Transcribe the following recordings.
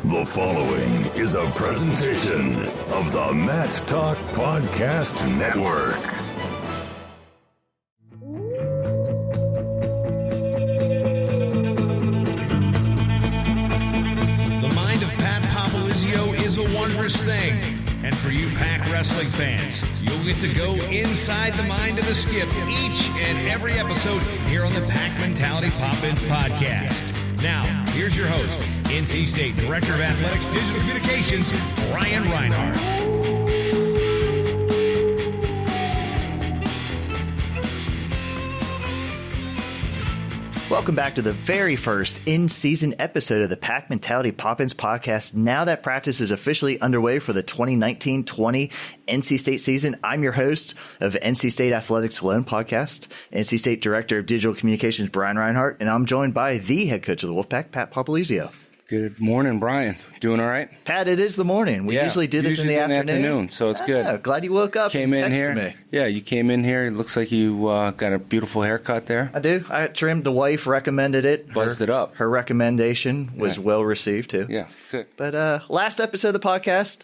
The following is a presentation of the Mat Talk Podcast Network. The mind of Pat Popolizio is a wondrous thing. And for you Pack Wrestling fans, you'll get to go inside the mind of the Skip each and every episode here on the Pack Mentality Pop-Ins podcast. Now, here's your host, NC State Director of Athletics Digital Communications, Brian Reinhardt. Welcome back to the very first in-season episode of the Pack Mentality Pop-Ins podcast. Now that practice is officially underway for the 2019-20 NC State season, I'm your host of NC State Athletics Alone podcast, NC State Director of Digital Communications, Brian Reinhardt, and I'm joined by the head coach of the Wolfpack, Pat Popolizio. Good morning, Brian. Doing all right? Pat, it is the morning. We usually do this in the afternoon. So it's good. Glad you woke up came and in here. Me. Yeah, you came in here. It looks like you got a beautiful haircut there. I do. I trimmed. The wife recommended it. Buzzed it up. Her recommendation was well received, too. Yeah, it's good. But last episode of the podcast,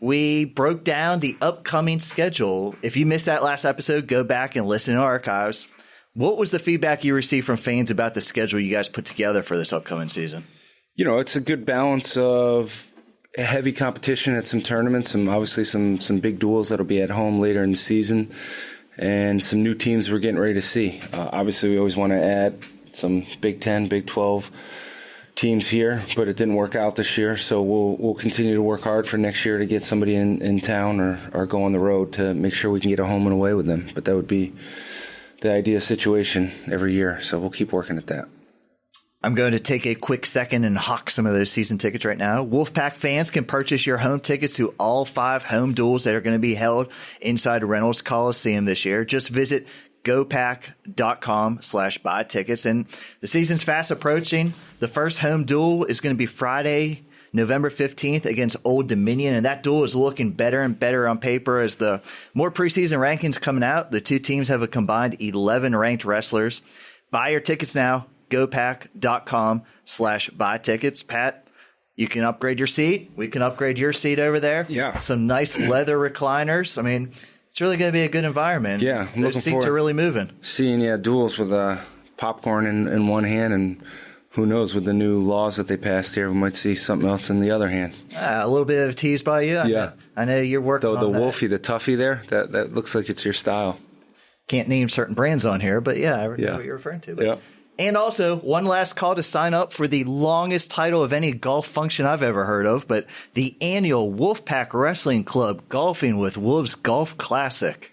we broke down the upcoming schedule. If you missed that last episode, go back and listen to archives. What was the feedback you received from fans about the schedule you guys put together for this upcoming season? It's a good balance of heavy competition at some tournaments and obviously some big duels that'll be at home later in the season and some new teams we're getting ready to see. Obviously, we always want to add some Big 10, Big 12 teams here, but it didn't work out this year, so we'll continue to work hard for next year to get somebody in town or go on the road to make sure we can get a home and away with them. But that would be the ideal situation every year, so we'll keep working at that. I'm going to take a quick second and hawk some of those season tickets right now. Wolfpack fans can purchase your home tickets to all 5 home duels that are going to be held inside Reynolds Coliseum this year. Just visit gopack.com/buy tickets. And the season's fast approaching. The first home duel is going to be Friday, November 15th against Old Dominion, and that duel is looking better and better on paper as the more preseason rankings coming out. The two teams have a combined 11 ranked wrestlers. Buy your tickets now. gopack.com/buy tickets. Pat, you can upgrade your seat. We can upgrade your seat over there. Yeah. Some nice leather recliners. I mean, it's really going to be a good environment. Yeah. Those seats are really moving. Seeing, duels with popcorn in one hand, and who knows, with the new laws that they passed here, we might see something else in the other hand. A little bit of a tease by you. I know you're working on the that. Wolfie, the toughie there, that looks like it's your style. Can't name certain brands on here, but I know what you're referring to. But. Yeah. And also, one last call to sign up for the longest title of any golf function I've ever heard of, but the annual Wolfpack Wrestling Club Golfing with Wolves Golf Classic.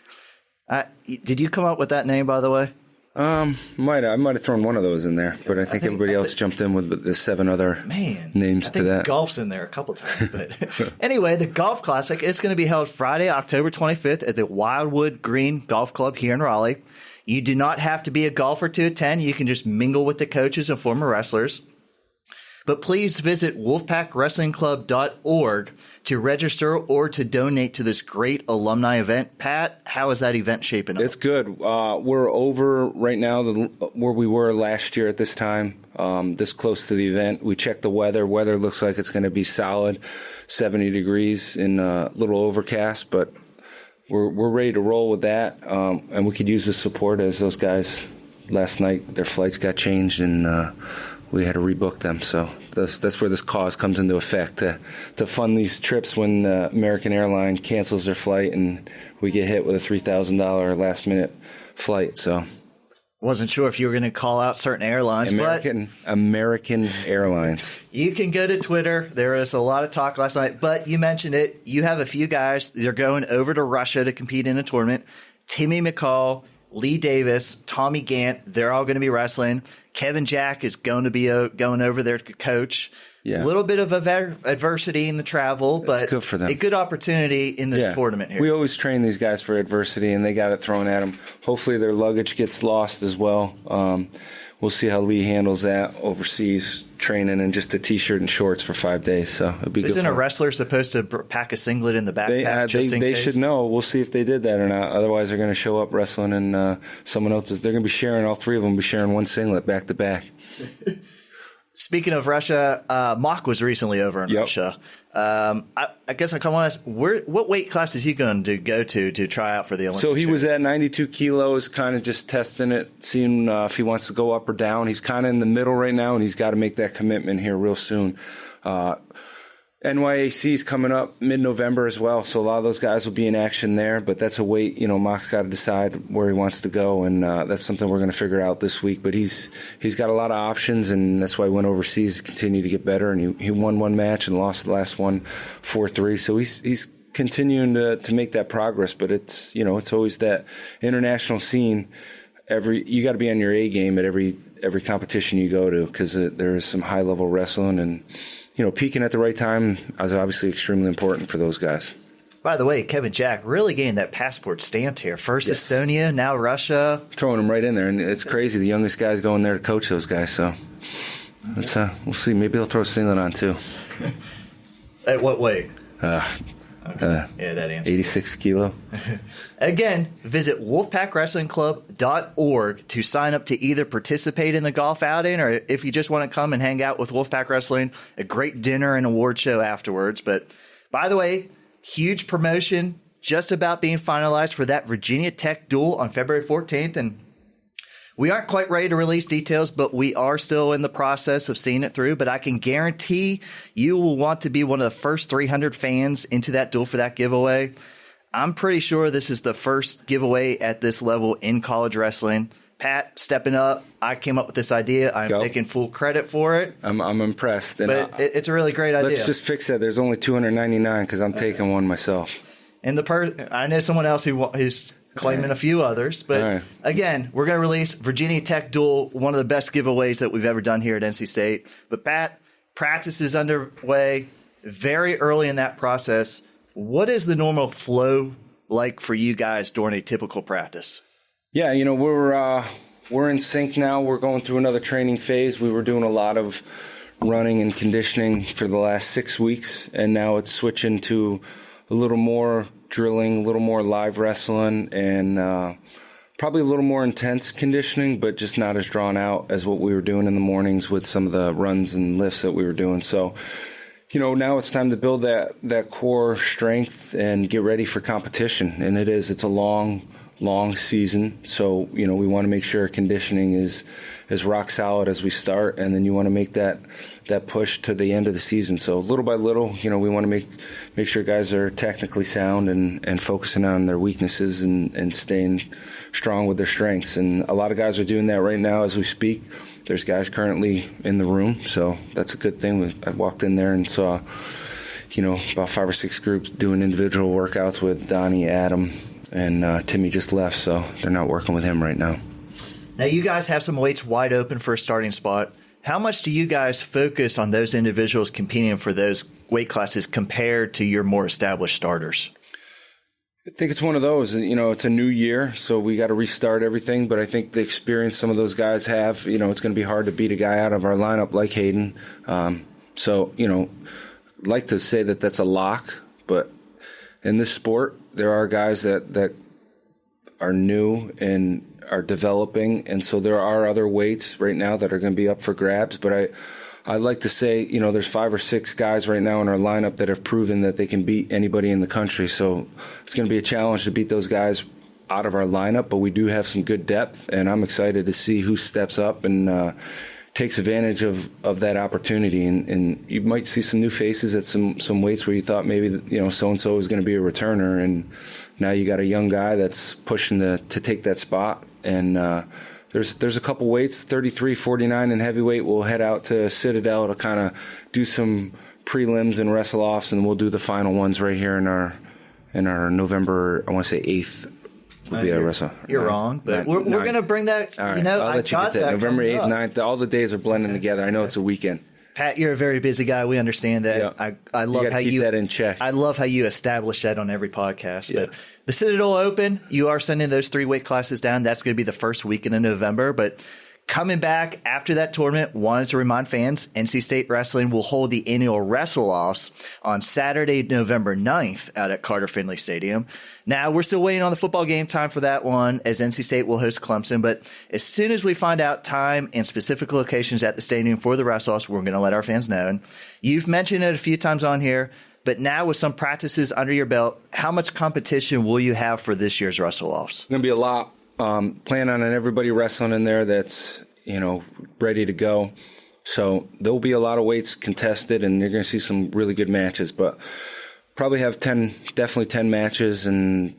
Did you come up with that name, by the way? I might have thrown one of those in there, but I think everybody else jumped in with the 7 other names to that. Golf's in there a couple times, but anyway, the Golf Classic is going to be held Friday, October 25th at the Wildwood Green Golf Club here in Raleigh. You do not have to be a golfer to attend. You can just mingle with the coaches and former wrestlers. But please visit wolfpackwrestlingclub.org to register or to donate to this great alumni event. Pat, how is that event shaping up? It's good. We're over right now where we were last year at this time, this close to the event. We checked the weather. Weather looks like it's going to be solid, 70 degrees in a little overcast, but we're ready to roll with that, and we could use the support as those guys last night, their flights got changed, and we had to rebook them. So that's where this cause comes into effect, to fund these trips when American Airline cancels their flight and we get hit with a $3,000 last-minute flight. So wasn't sure if you were going to call out certain airlines. American Airlines. You can go to Twitter. There was a lot of talk last night, but you mentioned it. You have a few guys. They're going over to Russia to compete in a tournament. Timmy McCall, Lee Davis, Tommy Gant, they're all going to be wrestling. Kevin Jack is going to be going over there to coach. Yeah. A little bit of adversity in the travel, but good for them. A good opportunity in this tournament here. We always train these guys for adversity, and they got it thrown at them. Hopefully their luggage gets lost as well. We'll see how Lee handles that overseas training in just a T-shirt and shorts for 5 days. So it'll be good. Isn't a wrestler supposed to pack a singlet in the backpack just in case? They should know. We'll see if they did that or not. Otherwise, they're going to show up wrestling and someone else's. They're going to be sharing, all three of them will be sharing one singlet back to back. Speaking of Russia, Mock was recently over in Russia. I guess I kind of want to ask, what weight class is he going to go to try out for the Olympics? So he was at 92 kilos, kind of just testing it, seeing if he wants to go up or down. He's kind of in the middle right now, and he's got to make that commitment here real soon. NYAC's coming up mid-November as well, so a lot of those guys will be in action there, but that's a weight, Mock's got to decide where he wants to go, and that's something we're going to figure out this week. But he's got a lot of options, and that's why he went overseas to continue to get better, and he won one match and lost the last one 4-3, so he's continuing to make that progress, but it's always that international scene. You got to be on your A game at every competition you go to, because there is some high-level wrestling, and peaking at the right time is obviously extremely important for those guys. By the way, Kevin Jack really getting that passport stamped here. First Estonia, now Russia. Throwing him right in there, and it's crazy. The youngest guy's going there to coach those guys, so we'll see. Maybe he'll throw a singlet on, too. At what weight? Yeah, that answer. 86 kilo. Again, visit wolfpackwrestlingclub.org to sign up to either participate in the golf outing, or if you just want to come and hang out with Wolfpack Wrestling, a great dinner and award show afterwards. But by the way, huge promotion just about being finalized for that Virginia Tech duel on February 14th. And we aren't quite ready to release details, but we are still in the process of seeing it through. But I can guarantee you will want to be one of the first 300 fans into that duel for that giveaway. I'm pretty sure this is the first giveaway at this level in college wrestling. Pat, stepping up. I came up with this idea. I'm taking full credit for it. I'm impressed. But it's a really great idea. Let's just fix that. There's only 299 because I'm taking one myself. And I know someone else who's claiming a few others. But again, we're going to release Virginia Tech Duel, one of the best giveaways that we've ever done here at NC State. But Pat, practice is underway very early in that process. What is the normal flow like for you guys during a typical practice? Yeah, we're in sync now. We're going through another training phase. We were doing a lot of running and conditioning for the last 6 weeks, and now it's switching to a little more drilling, a little more live wrestling, and probably a little more intense conditioning, but just not as drawn out as what we were doing in the mornings with some of the runs and lifts that we were doing. So, now it's time to build that core strength and get ready for competition. And it's a long season. So, we want to make sure conditioning is rock solid as we start. And then you want to make that push to the end of the season. So little by little, we want to make sure guys are technically sound and focusing on their weaknesses and staying strong with their strengths. And a lot of guys are doing that right now as we speak. There's guys currently in the room, so that's a good thing. I walked in there and saw, about 5 or 6 groups doing individual workouts with Donnie, Adam, and Timmy just left, so they're not working with him right now. Now, you guys have some weights wide open for a starting spot. How much do you guys focus on those individuals competing for those weight classes compared to your more established starters? I think it's one of those, it's a new year, so we got to restart everything. But I think the experience some of those guys have, it's going to be hard to beat a guy out of our lineup like Hayden. So, like to say that that's a lock, but in this sport, there are guys that are new and are developing, and so there are other weights right now that are going to be up for grabs. But I like to say, there's 5 or 6 guys right now in our lineup that have proven that they can beat anybody in the country. So it's going to be a challenge to beat those guys out of our lineup, but we do have some good depth, and I'm excited to see who steps up and takes advantage of that opportunity. And you might see some new faces at some weights where you thought maybe, so-and-so was going to be a returner, and now you got a young guy that's pushing to take that spot. And There's a couple weights, 33, 49 in heavyweight. We'll head out to Citadel to kind of do some prelims and wrestle offs, and we'll do the final ones right here in our November, I want to say 8th would be our wrestle. You're wrong, but we're going to bring that. All right, I'll let you get that. November 8th, 9th, all the days are blending together. I know it's a weekend. Pat, you're a very busy guy. We understand that. Yeah. I love how keep that in check. I love how you establish that on every podcast. Yeah. But the Citadel Open, you are sending those 3 weight classes down. That's going to be the first weekend in November. But Coming back after that tournament, wanted to remind fans, NC State Wrestling will hold the annual Wrestle-Offs on Saturday, November 9th out at Carter Finley Stadium. Now, we're still waiting on the football game time for that one, as NC State will host Clemson. But as soon as we find out time and specific locations at the stadium for the Wrestle-Offs, we're going to let our fans know. And you've mentioned it a few times on here, but now with some practices under your belt, how much competition will you have for this year's Wrestle-Offs? It's going to be a lot. Plan on everybody wrestling in there that's, ready to go. So there'll be a lot of weights contested, and you're going to see some really good matches. But probably have definitely 10 matches, and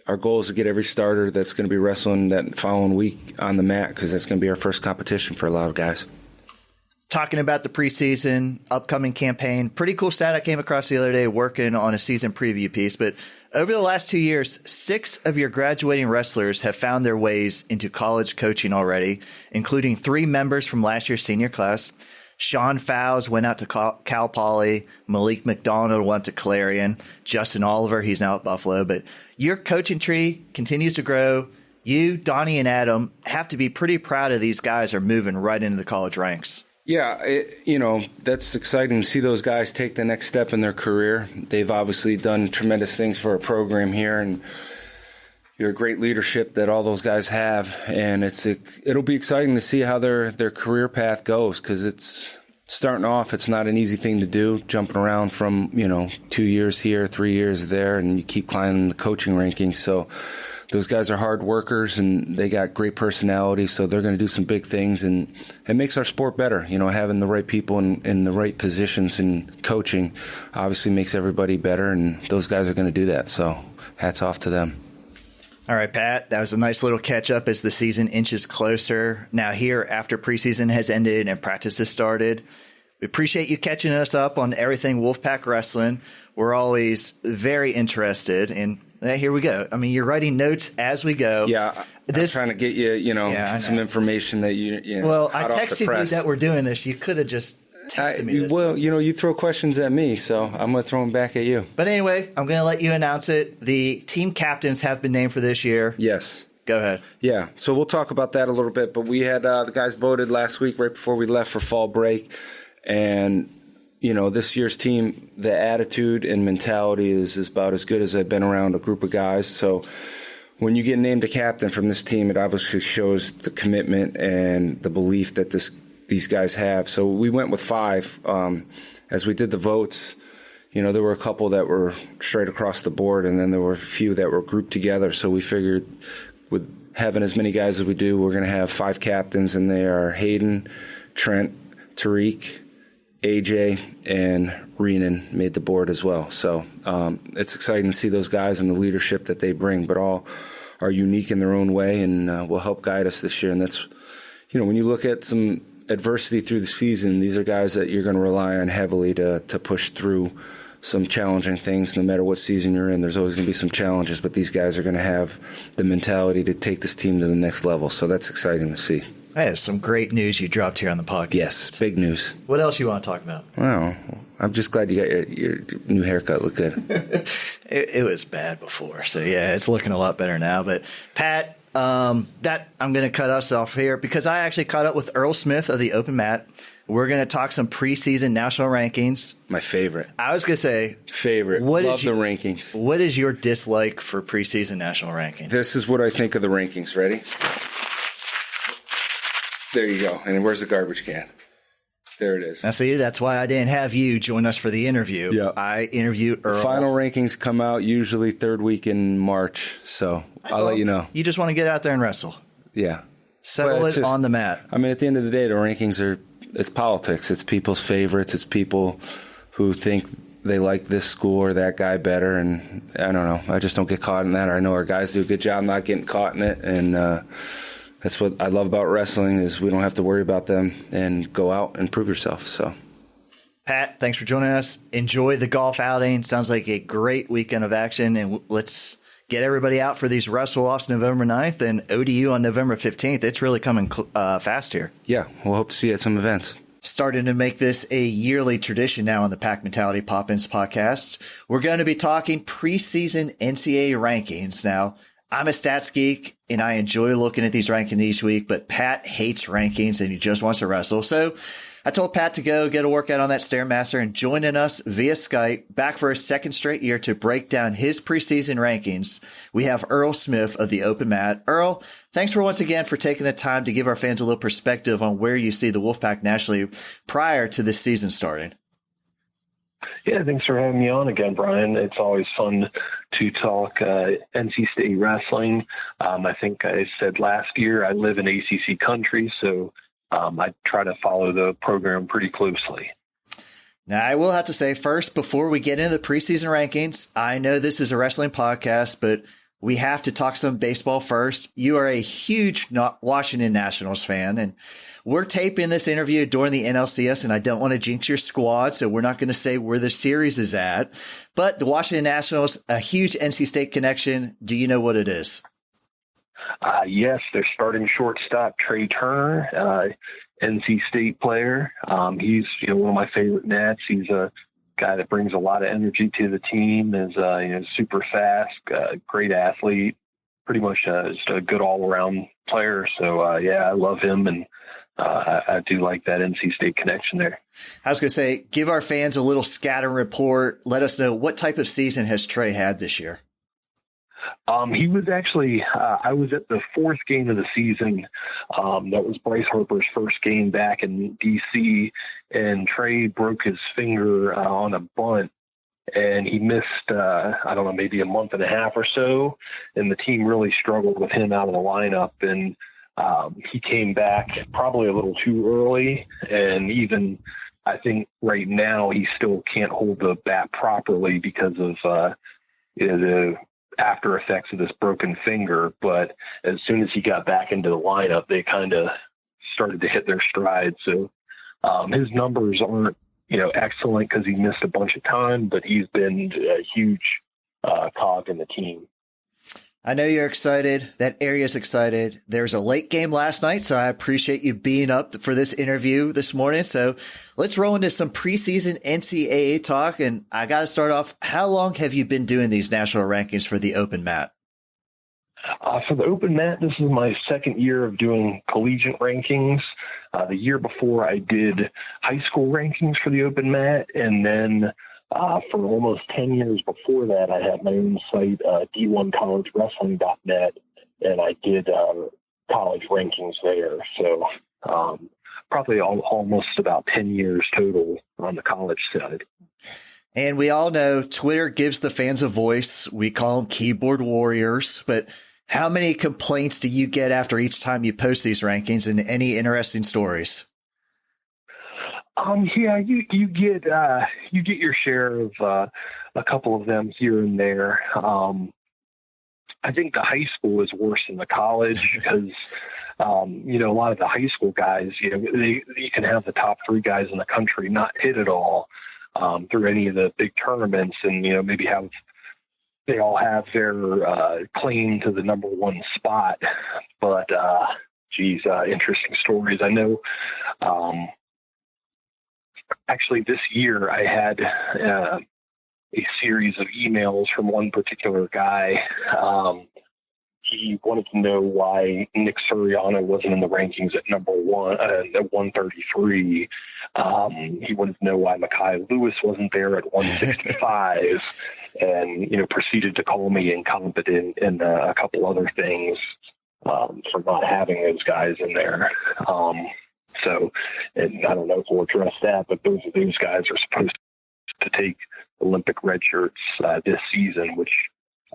our goal is to get every starter that's going to be wrestling that following week on the mat, because that's going to be our first competition for a lot of guys. Talking about the preseason upcoming campaign, pretty cool stat I came across the other day working on a season preview piece. But over the last 2 years, 6 of your graduating wrestlers have found their ways into college coaching already, including 3 members from last year's senior class. Sean Fowles went out to Cal Poly. Malik McDonald went to Clarion. Justin Oliver, he's now at Buffalo. But your coaching tree continues to grow. You, Donnie, and Adam have to be pretty proud of these guys are moving right into the college ranks. Yeah, that's exciting to see those guys take the next step in their career. They've obviously done tremendous things for our program here, and you're a great leadership that all those guys have. And it'll be exciting to see how their career path goes, because it's starting off. It's not an easy thing to do, jumping around from 2 years here, 3 years there, and you keep climbing the coaching rankings. So those guys are hard workers, and they got great personality, so they're going to do some big things, and it makes our sport better. Having the right people in the right positions in coaching obviously makes everybody better, and those guys are going to do that, so hats off to them. All right, Pat, that was a nice little catch-up as the season inches closer. Now here, after preseason has ended and practice has started, we appreciate you catching us up on everything Wolfpack Wrestling. We're always very interested in. Here we go. I mean, you're writing notes as we go. Yeah, I'm trying to get you, some information that you Well, I texted you that we're doing this. You could have just texted me this. Well, you throw questions at me, so I'm going to throw them back at you. But anyway, I'm going to let you announce it. The team captains have been named for this year. Yes. Go ahead. Yeah, so we'll talk about that a little bit. But we had the guys voted last week right before we left for fall break. And this year's team, the attitude and mentality is about as good as I've been around a group of guys. So when you get named a captain from this team, it obviously shows the commitment and the belief that these guys have. So we went with 5. As we did the votes, there were a couple that were straight across the board, and then there were a few that were grouped together. So we figured with having as many guys as we do, we're going to have 5 captains, and they are Hayden, Trent, Tarik, AJ, and Greenin made the board as well. So it's exciting to see those guys and the leadership that they bring, but all are unique in their own way, and will help guide us this year. And that's, when you look at some adversity through the season, these are guys that you're going to rely on heavily to push through some challenging things. No matter what season you're in, there's always going to be some challenges, but these guys are going to have the mentality to take this team to the next level. So that's exciting to see. That is some great news you dropped here on the podcast. Yes, big news. What else you want to talk about? Well, I'm just glad you got your new haircut. Look good. It was bad before, so yeah, it's looking a lot better now. But Pat, that I'm going to cut us off here because I actually caught up with Earl Smith of the Open Mat. We're going to talk some preseason national rankings. My favorite. I was going to say favorite. Love the rankings. What is your dislike for preseason national rankings? This is what I think of the rankings. Ready? There you go. And where's the garbage can? There it is. Now, see, that's why I didn't have you join us for the interview. Yep. I interviewed Earl. Final rankings come out usually third week in March, so I'll let you know. You just want to get out there and wrestle. Yeah. Settle it on the mat. I mean, at the end of the day, the rankings it's politics. It's people's favorites. It's people who think they like this school or that guy better, and I don't know. I just don't get caught in that. I know our guys do a good job not getting caught in it, and that's what I love about wrestling is we don't have to worry about them and go out and prove yourself. So, Pat, thanks for joining us. Enjoy the golf outing. Sounds like a great weekend of action, and let's get everybody out for these wrestle-offs November 9th and ODU on November 15th. It's really coming fast here. Yeah, we'll hope to see you at some events. Starting to make this a yearly tradition now on the Pack Mentality Pop-Ins podcast. We're going to be talking preseason NCAA rankings. Now, I'm a stats geek and I enjoy looking at these rankings each week, but Pat hates rankings and he just wants to wrestle. So I told Pat to go get a workout on that Stairmaster, and joining us via Skype, back for a second straight year to break down his preseason rankings, we have Earl Smith of the Open Mat. Earl, thanks for once again for taking the time to give our fans a little perspective on where you see the Wolfpack nationally prior to this season starting. Yeah, thanks for having me on again, Brian. It's always fun to talk NC State wrestling. I think I said last year I live in ACC country, so I try to follow the program pretty closely. Now, I will have to say first, before we get into the preseason rankings, I know this is a wrestling podcast, but we have to talk some baseball first. You are a huge Washington Nationals fan, and we're taping this interview during the NLCS, and I don't want to jinx your squad, so we're not going to say where the series is at. But the Washington Nationals, a huge NC State connection. Do you know what it is? Yes, they're starting shortstop Trey Turner, NC State player. He's one of my favorite Nats. He's a guy that brings a lot of energy to the team. Is super fast, great athlete, pretty much just a good all around player. So I love him, and I do like that NC State connection there. I was going to say, give our fans a little scatter report. Let us know, what type of season has Trey had this year? He was actually, I was at the fourth game of the season. That was Bryce Harper's first game back in DC, and Trey broke his finger on a bunt, and he missed, maybe a month and a half or so. And the team really struggled with him out of the lineup. And he came back probably a little too early. And even, I think right now he still can't hold the bat properly because of the after effects of this broken finger. But as soon as he got back into the lineup, they kind of started to hit their stride. So his numbers aren't, excellent because he missed a bunch of time, but he's been a huge cog in the team. I know you're excited. That area's excited. There's a late game last night, so I appreciate you being up for this interview this morning. So let's roll into some preseason NCAA talk. And I got to start off, how long have you been doing these national rankings for the Open Mat? For the Open Mat, this is my second year of doing collegiate rankings. The year before, I did high school rankings for the Open Mat, and then for almost 10 years before that, I had my own site, d1collegewrestling.net, and I did college rankings there. So probably almost about 10 years total on the college side. And we all know Twitter gives the fans a voice. We call them keyboard warriors. But how many complaints do you get after each time you post these rankings, and any interesting stories? You get your share of a couple of them here and there. I think the high school is worse than the college because, a lot of the high school guys, you can have the top three guys in the country not hit at all through any of the big tournaments, and maybe they all have their claim to the number one spot. But interesting stories. I know. Actually, this year I had a series of emails from one particular guy. He wanted to know why Nick Suriano wasn't in the rankings at number one, at 133. He wanted to know why Mekhi Lewis wasn't there at 165, and proceeded to call me incompetent and a couple other things for not having those guys in there. So, and I don't know if we'll address that, but those guys are supposed to take Olympic red shirts this season, which,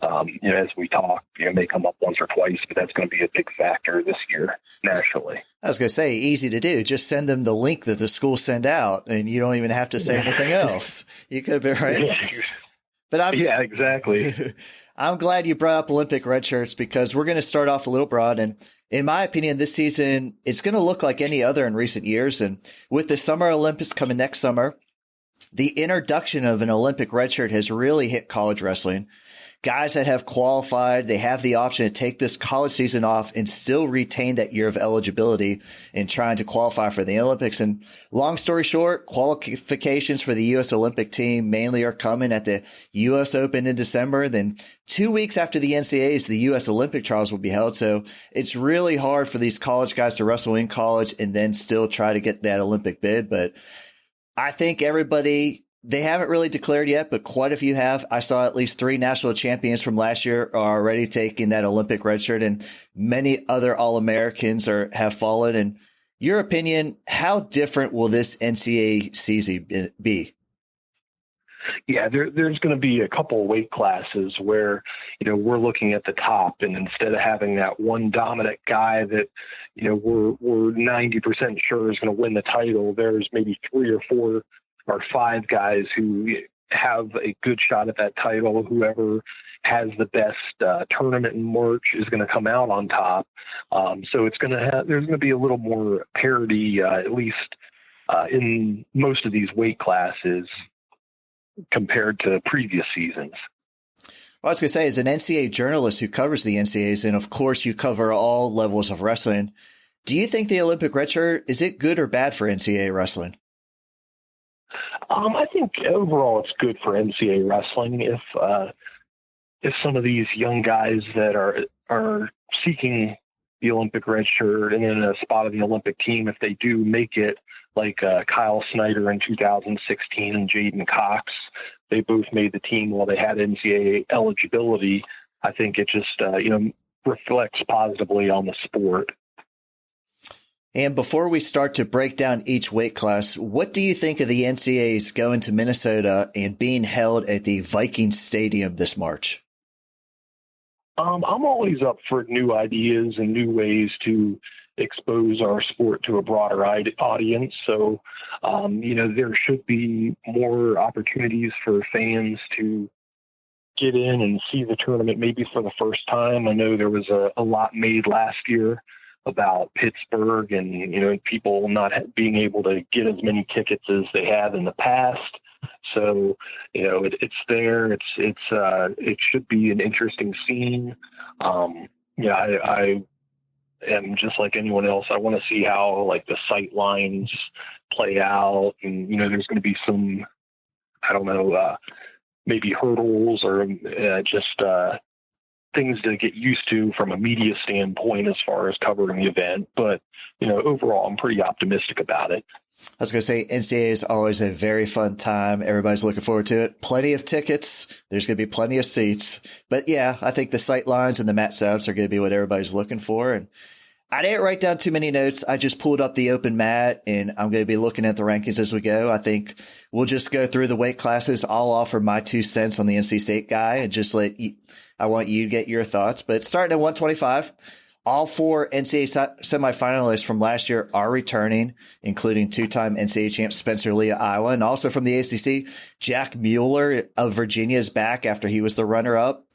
as we talk, may come up once or twice, but that's going to be a big factor this year nationally. I was going to say, easy to do. Just send them the link that the schools send out, and you don't even have to say anything else. You could have been right. But yeah, exactly. I'm glad you brought up Olympic red shirts because we're going to start off a little broad. And in my opinion, this season, it's going to look like any other in recent years. And with the Summer Olympics coming next summer, the introduction of an Olympic red shirt has really hit college wrestling. guys that have qualified, they have the option to take this college season off and still retain that year of eligibility in trying to qualify for the Olympics. And long story short, qualifications for the U.S. Olympic team mainly are coming at the U.S. Open in December. Then 2 weeks after the NCAAs, the U.S. Olympic trials will be held. So it's really hard for these college guys to wrestle in college and then still try to get that Olympic bid. But I think everybody, they haven't really declared yet, but quite a few have. I saw at least 3 national champions from last year are already taking that Olympic red shirt, and many other All-Americans have followed. In your opinion, how different will this NCAA season be? Yeah, there's going to be a couple of weight classes where, we're looking at the top, and instead of having that one dominant guy that, we're 90% sure is going to win the title, there's maybe 3 or 4 or 5 guys who have a good shot at that title. Whoever has the best tournament in March is going to come out on top. So there's going to be a little more parity, at least in most of these weight classes compared to previous seasons. Well, I was going to say, as an NCAA journalist who covers the NCAAs, and of course you cover all levels of wrestling, do you think the Olympic red shirt, is it good or bad for NCAA wrestling? I think overall it's good for NCAA wrestling. If some of these young guys that are seeking the Olympic red shirt and in a spot of the Olympic team, if they do make it, like Kyle Snyder in 2016 and Jaden Cox, they both made the team while they had NCAA eligibility. I think it just reflects positively on the sport. And before we start to break down each weight class, what do you think of the NCAAs going to Minnesota and being held at the Viking Stadium this March? I'm always up for new ideas and new ways to expose our sport to a broader audience. So, there should be more opportunities for fans to get in and see the tournament maybe for the first time. I know there was a lot made last year about Pittsburgh and, people not being able to get as many tickets as they have in the past. So, it's there. It should be an interesting scene. I am just like anyone else. I want to see how the sight lines play out, and there's going to be some, maybe hurdles or just things to get used to from a media standpoint as far as covering the event. But overall, I'm pretty optimistic about it. I was going to say NCAA is always a very fun time. Everybody's looking forward to it. Plenty of tickets. There's going to be plenty of seats. But yeah, I think the sight lines and the mat setups are going to be what everybody's looking for. And I didn't write down too many notes. I just pulled up the open mat, and I'm going to be looking at the rankings as we go. I think we'll just go through the weight classes. I'll offer my 2 cents on the NC State guy and just I want you to get your thoughts. But starting at 125, all 4 NCAA semifinalists from last year are returning, including 2-time NCAA champ Spencer Lee of Iowa. And also from the ACC, Jack Mueller of Virginia is back after he was the runner-up.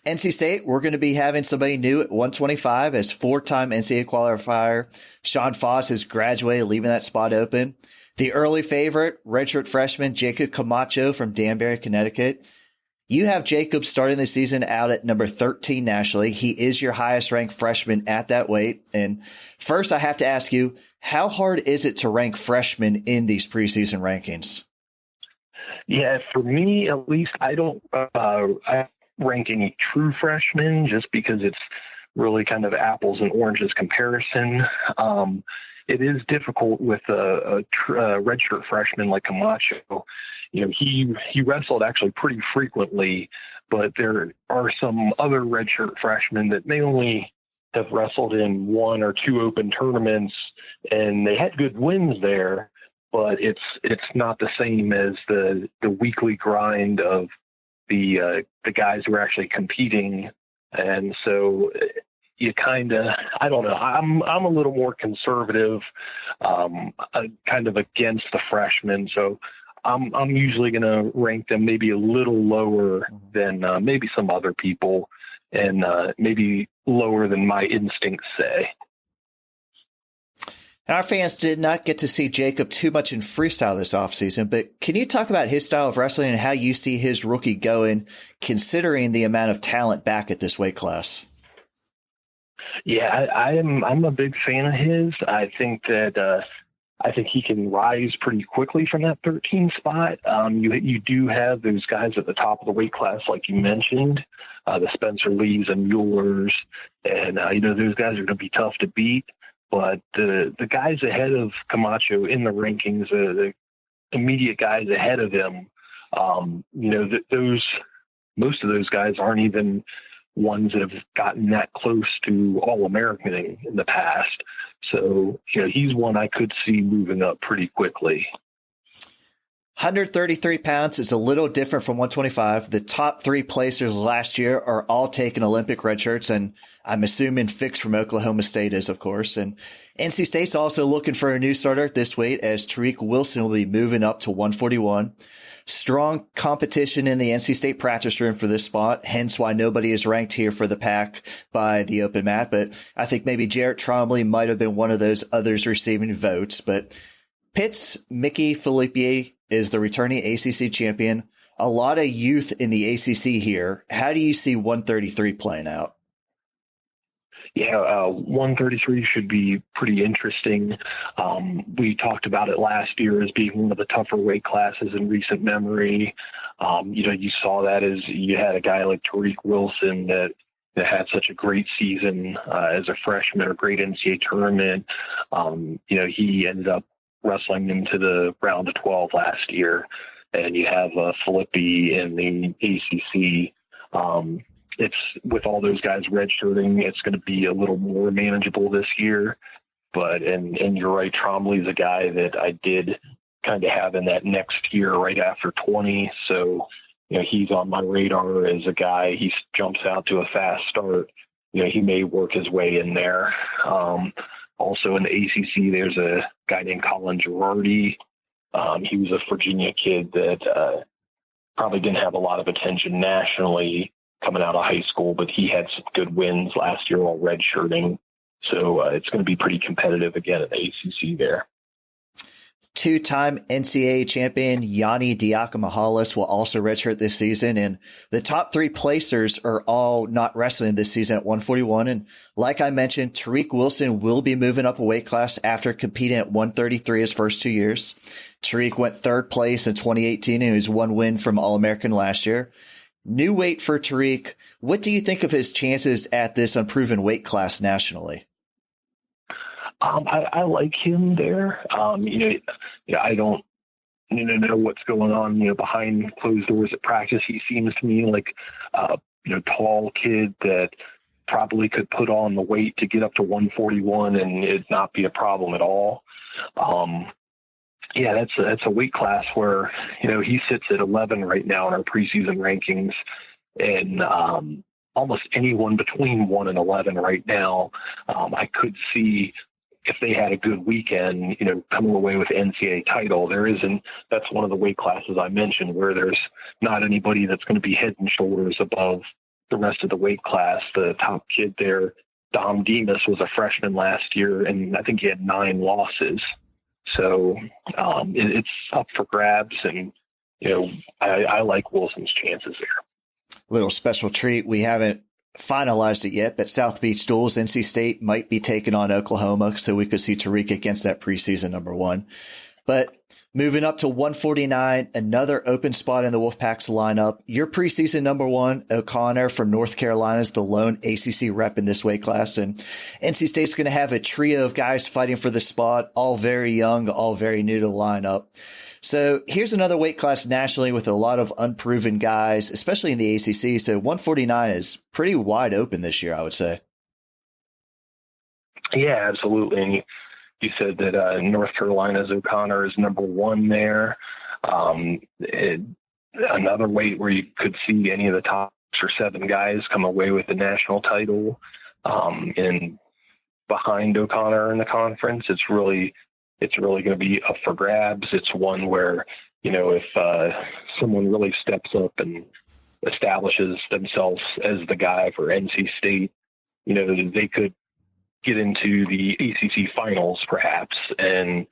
NC State, we're going to be having somebody new at 125 as 4-time NCAA qualifier. Sean Foss has graduated, leaving that spot open. The early favorite, redshirt freshman Jacob Camacho from Danbury, Connecticut. You have Jacob starting the season out at number 13 nationally. He is your highest ranked freshman at that weight. And first, I have to ask you, how hard is it to rank freshmen in these preseason rankings? Yeah, for me, at least, I don't rank any true freshmen just because it's really kind of apples and oranges comparison. It is difficult with a redshirt freshman like Camacho. He wrestled actually pretty frequently, but there are some other redshirt freshmen that may only have wrestled in 1 or 2 open tournaments, and they had good wins there, but it's not the same as the weekly grind of the guys who are actually competing. And so you kind of, I don't know, I'm a little more conservative, kind of against the freshmen. So I'm usually going to rank them maybe a little lower than maybe some other people, and maybe lower than my instincts say. And our fans did not get to see Jacob too much in freestyle this offseason, but can you talk about his style of wrestling and how you see his rookie going, considering the amount of talent back at this weight class? Yeah, I'm a big fan of his. I think he can rise pretty quickly from that 13 spot. You do have those guys at the top of the weight class, like you mentioned, the Spencer Lees and Muellers, and those guys are going to be tough to beat. But the guys ahead of Camacho in the rankings, the immediate guys ahead of him, most of those guys aren't even ones that have gotten that close to All-American in the past. So, he's one I could see moving up pretty quickly. 133 pounds is a little different from 125. The top three placers last year are all taking Olympic red shirts, and I'm assuming Fix from Oklahoma State is, of course. And NC State's also looking for a new starter at this weight, as Tarik Wilson will be moving up to 141. Strong competition in the NC State practice room for this spot, hence why nobody is ranked here for the pack by the open mat. But I think maybe Jarrett Trombley might have been one of those others receiving votes. But Pitt's Mickey Felipe is the returning ACC champion. A lot of youth in the ACC here. How do you see 133 playing out? Yeah, 133 should be pretty interesting. We talked about it last year as being one of the tougher weight classes in recent memory. You saw that as you had a guy like Tarik Wilson that had such a great season as a freshman, or great NCAA tournament. He ended up wrestling into the round of 12 last year. And you have Filippi in the ACC. It's with all those guys redshirting, it's going to be a little more manageable this year. But, and you're right, Trombley's a guy that I did kind of have in that next year right after 20. So, he's on my radar as a guy. He jumps out to a fast start. He may work his way in there. Also in the ACC, there's a guy named Colin Girardi. He was a Virginia kid that probably didn't have a lot of attention nationally coming out of high school, but he had some good wins last year while redshirting. So it's going to be pretty competitive again at the ACC there. Two-time NCAA champion Yanni Diakomahalis will also redshirt this season, and the top three placers are all not wrestling this season at 141. And like I mentioned, Tarik Wilson will be moving up a weight class after competing at 133 his first 2 years. Tarik went third place in 2018 and was one win from All-American last year. New weight for Tarik. What do you think of his chances at this unproven weight class nationally? I like him there. I don't know what's going on, behind closed doors at practice. He seems to me like, tall kid that probably could put on the weight to get up to 141 and it'd not be a problem at all. That's a weight class where, he sits at 11 right now in our preseason rankings, and almost anyone between 1 and 11 right now, I could see if they had a good weekend, coming away with NCAA title. That's one of the weight classes I mentioned where there's not anybody that's going to be head and shoulders above the rest of the weight class. The top kid there, Dom Demas, was a freshman last year, and I think he had 9 losses. So it's up for grabs, and I like Wilson's chances there. Little special treat. We haven't finalized it yet, but South Beach Duels, NC State might be taking on Oklahoma, so we could see Tarik against that preseason number 1. But moving up to 149, another open spot in the Wolfpack's lineup. Your preseason number 1, O'Connor from North Carolina, is the lone ACC rep in this weight class. And NC State's going to have a trio of guys fighting for the spot, all very young, all very new to the lineup. So here's another weight class nationally with a lot of unproven guys, especially in the ACC. So 149 is pretty wide open this year, I would say. Yeah, absolutely. And you said that North Carolina's O'Connor is number 1 there. Another weight where you could see any of the top 6 or 7 guys come away with the national title. And behind O'Connor in the conference, it's really going to be up for grabs. It's one where, if someone really steps up and establishes themselves as the guy for NC State, they could get into the ACC finals, perhaps. And,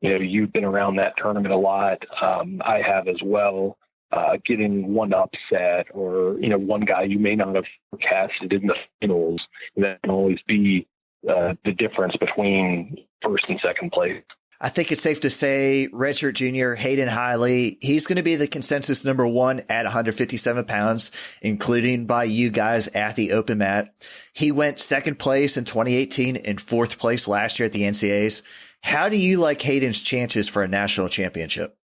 you've been around that tournament a lot. I have as well. Getting one upset or, one guy you may not have forecasted in the finals, that can always be the difference between first and second place. I think it's safe to say redshirt junior Hayden Hiley, he's going to be the consensus number one at 157 pounds, including by you guys at the open mat. He went second place in 2018 and fourth place last year at the NCAAs. How do you like Hayden's chances for a national championship?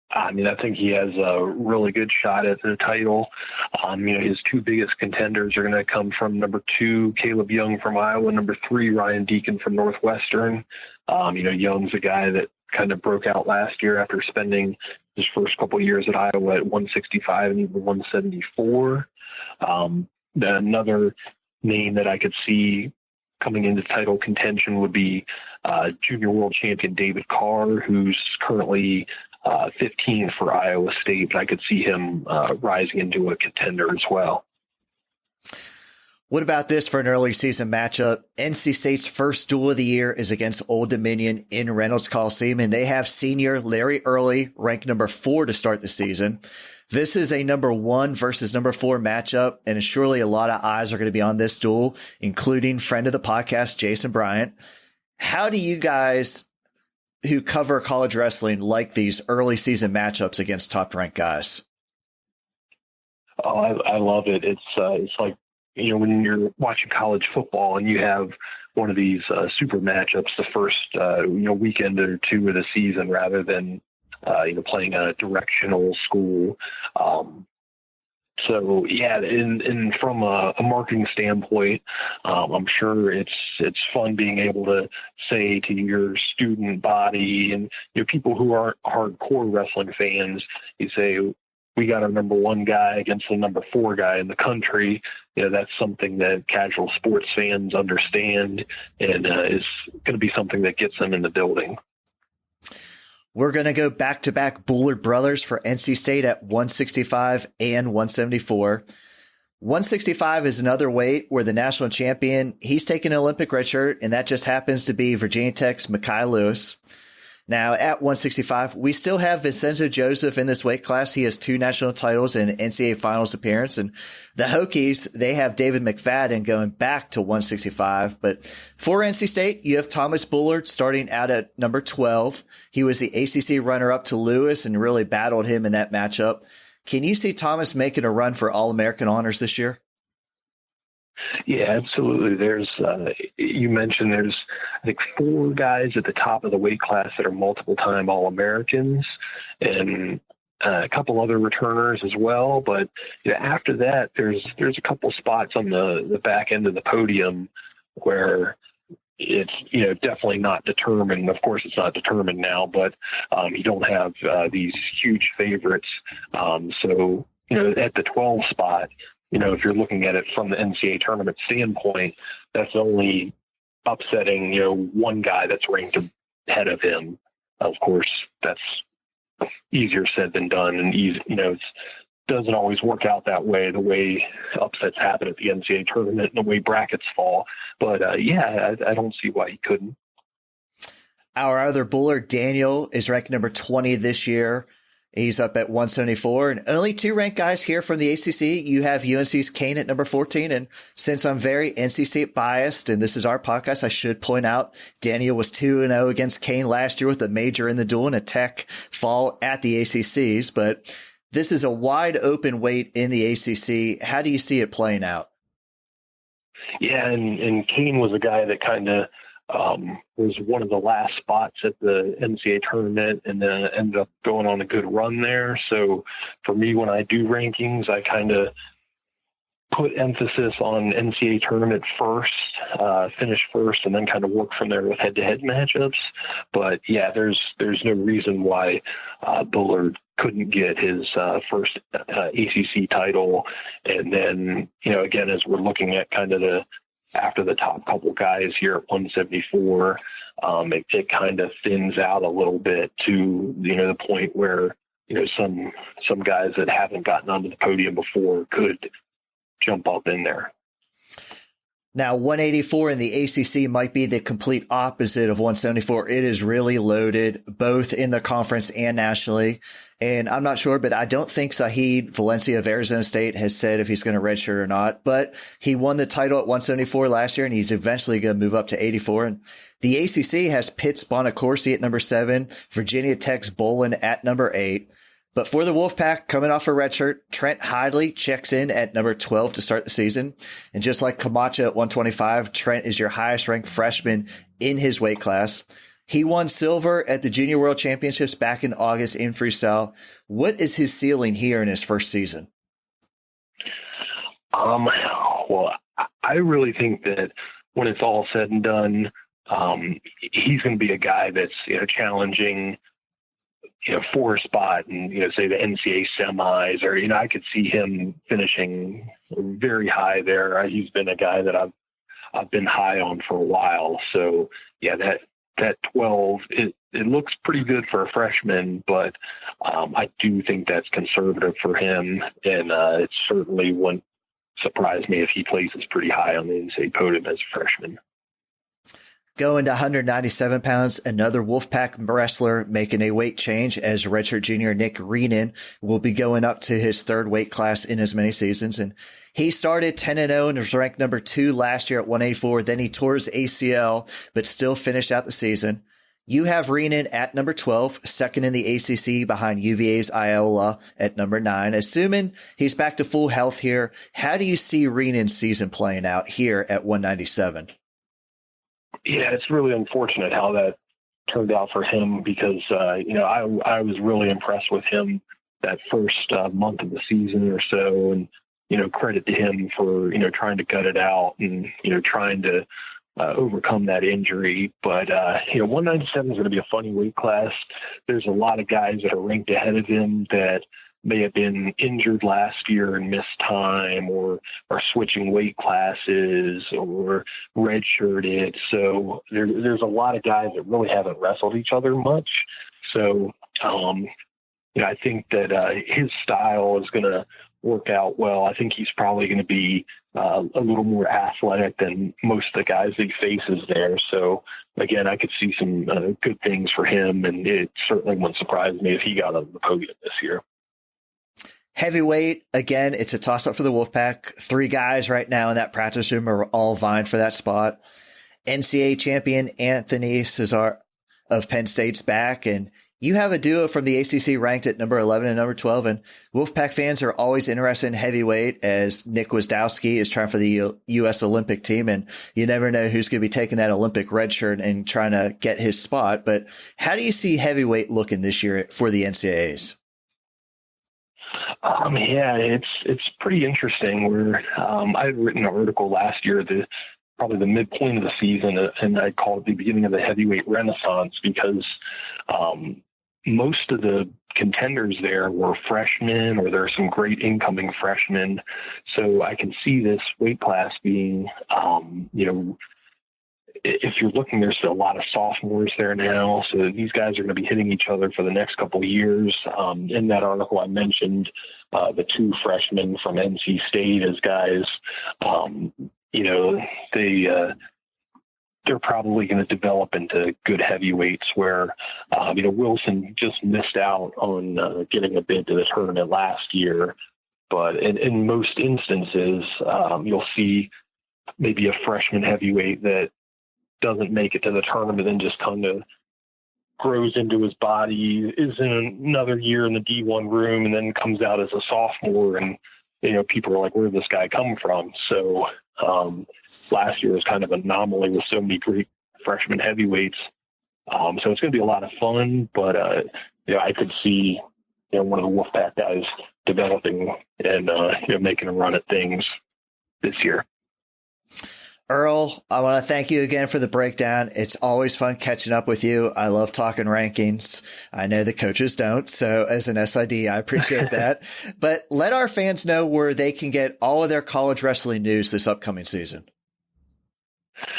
I think he has a really good shot at the title. His two biggest contenders are going to come from number 2, Caleb Young from Iowa, number 3, Ryan Deacon from Northwestern. Young's a guy that kind of broke out last year after spending his first couple of years at Iowa at 165 and even 174. Another name that I could see coming into title contention would be junior world champion David Carr, who's currently 15 for Iowa State, but I could see him rising into a contender as well. What about this for an early season matchup? NC State's first duel of the year is against Old Dominion in Reynolds Coliseum, and they have senior Larry Earl ranked number 4 to start the season. This is a number 1 versus number 4 matchup, and surely a lot of eyes are going to be on this duel, including friend of the podcast, Jason Bryant. How do you guys who cover college wrestling like these early season matchups against top ranked guys? Oh, I love it. It's like, when you're watching college football and you have one of these super matchups the first, weekend or two of the season rather than, playing a directional school. So yeah, and from a marketing standpoint, I'm sure it's fun being able to say to your student body and people who aren't hardcore wrestling fans, you say, we got our number 1 guy against the number 4 guy in the country. That's something that casual sports fans understand and is going to be something that gets them in the building. We're going to go back-to-back Bullard brothers for NC State at 165 and 174. 165 is another weight where the national champion, he's taking an Olympic red shirt, and that just happens to be Virginia Tech's Mekhi Lewis. Now, at 165, we still have Vincenzo Joseph in this weight class. He has 2 national titles and NCAA finals appearance. And the Hokies, they have David McFadden going back to 165. But for NC State, you have Thomas Bullard starting out at number 12. He was the ACC runner-up to Lewis and really battled him in that matchup. Can you see Thomas making a run for All-American honors this year? Yeah, absolutely. There's, you mentioned there's, I think, 4 guys at the top of the weight class that are multiple-time All-Americans and a couple other returners as well. But after that, there's a couple spots on the back end of the podium where it's, definitely not determined. Of course, it's not determined now, but you don't have these huge favorites. So, at the 12 spot, if you're looking at it from the NCAA tournament standpoint, that's only upsetting, 1 guy that's ranked ahead of him. Of course, that's easier said than done. And it doesn't always work out that way, the way upsets happen at the NCAA tournament and the way brackets fall. But I don't see why he couldn't. Our other Bullard, Daniel, is ranked number 20 this year. He's up at 174, and only 2 ranked guys here from the ACC. You have UNC's Kane at number 14, and since I'm very NC State biased, and this is our podcast, I should point out Daniel was 2-0 against Kane last year with a major in the duel and a tech fall at the ACCs, but this is a wide open weight in the ACC. How do you see it playing out? Yeah, and Kane was a guy that kind of was one of the last spots at the NCAA tournament and then ended up going on a good run there. So for me, when I do rankings, I kind of put emphasis on NCAA tournament first, finish first, and then kind of work from there with head-to-head matchups. But yeah, there's no reason why Bullard couldn't get his first ACC title. And then, again, as we're looking at kind of after the top couple guys here at 174, it kind of thins out a little bit to, the point where, some guys that haven't gotten onto the podium before could jump up in there. Now, 184 in the ACC might be the complete opposite of 174. It is really loaded, both in the conference and nationally. And I'm not sure, but I don't think Zahid Valencia of Arizona State has said if he's going to redshirt or not. But he won the title at 174 last year, and he's eventually going to move up to 84. And the ACC has Pitt's Bonacorsi at number 7, Virginia Tech's Bolin at number 8. But for the Wolfpack, coming off a redshirt, Trent Hidley checks in at number 12 to start the season. And just like Camacho at 125, Trent is your highest ranked freshman in his weight class. He won silver at the Junior World Championships back in August in freestyle. What is his ceiling here in his first season? Well, I really think that when it's all said and done, he's going to be a guy that's, challenging, for a spot and, say the NCAA semis, or, I could see him finishing very high there. He's been a guy that I've been high on for a while. So yeah, that 12, it looks pretty good for a freshman, but I do think that's conservative for him. And it certainly wouldn't surprise me if he places pretty high on the NCAA podium as a freshman. Going to 197 pounds, another Wolfpack wrestler making a weight change as redshirt junior Nick Greenin will be going up to his third weight class in as many seasons. And he started 10-0 and was ranked number 2 last year at 184. Then he tore his ACL, but still finished out the season. You have Greenin at number 12, second in the ACC behind UVA's Iola at number 9. Assuming he's back to full health here, how do you see Greenin's season playing out here at 197? Yeah, it's really unfortunate how that turned out for him because, I was really impressed with him that first month of the season or so. And, credit to him for, trying to gut it out and, trying to overcome that injury. But, 197 is going to be a funny weight class. There's a lot of guys that are ranked ahead of him that may have been injured last year and missed time or are switching weight classes or redshirted. So there's a lot of guys that really haven't wrestled each other much. So, I think that his style is going to work out well. I think he's probably going to be a little more athletic than most of the guys he faces there. So, again, I could see some good things for him, and it certainly wouldn't surprise me if he got on the podium this year. Heavyweight, again, it's a toss-up for the Wolfpack. 3 guys right now in that practice room are all vying for that spot. NCAA champion Anthony Cesar of Penn State's back, and you have a duo from the ACC ranked at number 11 and number 12, and Wolfpack fans are always interested in heavyweight as Nick Wisdowski is trying for the U.S. Olympic team, and you never know who's going to be taking that Olympic red shirt and trying to get his spot. But how do you see heavyweight looking this year for the NCAAs? It's pretty interesting. Where I had written an article last year, probably the midpoint of the season, and I called it the beginning of the heavyweight renaissance because most of the contenders there were freshmen, or there are some great incoming freshmen. So I can see this weight class being, if you're looking, there's a lot of sophomores there now. So these guys are going to be hitting each other for the next couple of years. In that article, I mentioned the 2 freshmen from NC State as guys, they're probably going to develop into good heavyweights where, Wilson just missed out on getting a bid to the tournament last year. But in most instances, you'll see maybe a freshman heavyweight that doesn't make it to the tournament and just kind of grows into his body, is in another year in the D1 room, and then comes out as a sophomore. And, people are like, where did this guy come from? So last year was kind of an anomaly with so many great freshman heavyweights. So it's going to be a lot of fun, but, I could see, one of the Wolfpack guys developing and, making a run at things this year. Earl, I want to thank you again for the breakdown. It's always fun catching up with you. I love talking rankings. I know the coaches don't, so as an SID, I appreciate that. But let our fans know where they can get all of their college wrestling news this upcoming season.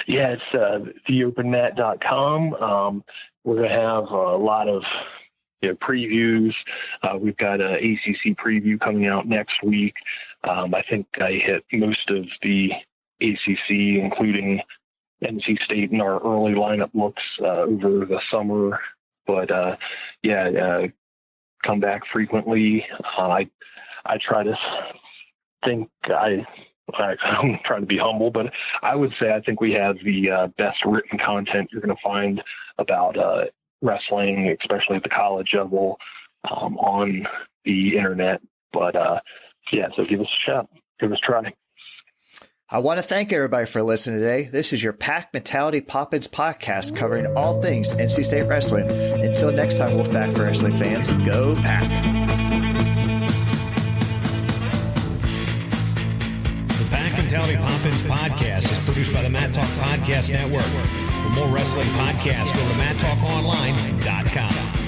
Yeah, it's theopenmat.com. We're going to have a lot of previews. We've got an ACC preview coming out next week. I think I hit most of the ACC, including NC State in our early lineup looks over the summer. But come back frequently. I try to think I'm trying to be humble, but I would say I think we have the best written content you're going to find about wrestling, especially at the college level, on the internet. But so give us a shot. Give us a try. I want to thank everybody for listening today. This is your Pack Mentality Poppins podcast covering all things NC State wrestling. Until next time, Wolfpack Wrestling fans, go Pack. The Pack Mentality Poppins podcast is produced by the Mat Talk Podcast Network. For more wrestling podcasts, go to MatTalkOnline.com.